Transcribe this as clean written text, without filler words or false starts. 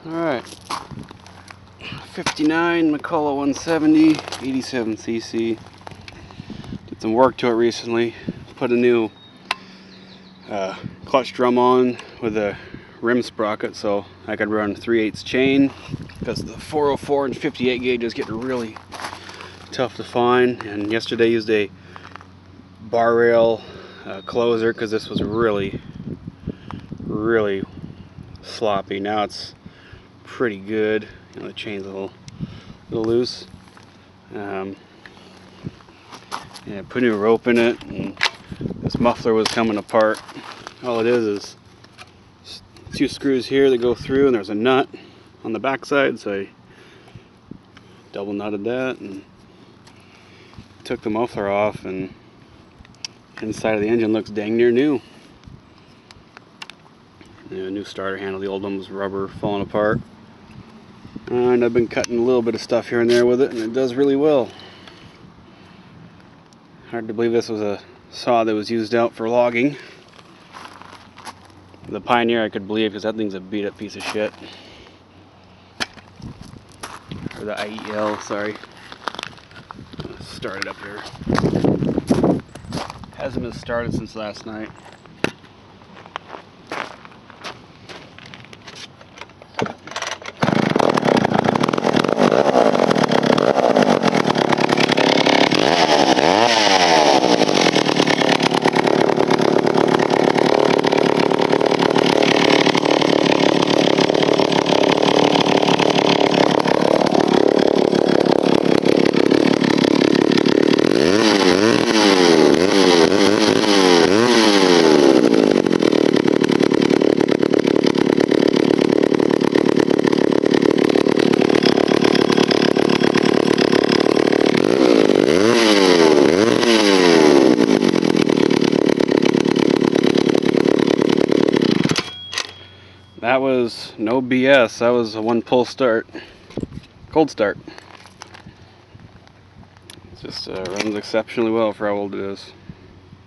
Alright, 59 McCulloch 170, 87cc. Did some work to it recently. Put a new clutch drum on with a rim sprocket so I could run 3/8 chain, because the 404 and 58 gauges get really tough to find. And yesterday used a bar rail closer because this was really sloppy. Now it's pretty good. You know, the chain's a little loose. Yeah, put new rope in it, and this muffler was coming apart. All it is 2 screws here that go through, and there's a nut on the back side, so I double nutted that and took the muffler off, and inside of the engine looks dang near new. Yeah, new starter handle. The old one was rubber, falling apart. And I've been cutting a little bit of stuff here and there with it, and it does really well. Hard to believe this was a saw that was used out for logging. The Pioneer I could believe, because that thing's a beat up piece of shit. Or the IEL, sorry. Start it up here. Hasn't been started since last night. That was no BS. That was a 1 pull start, cold start. It just runs exceptionally well for how old it is.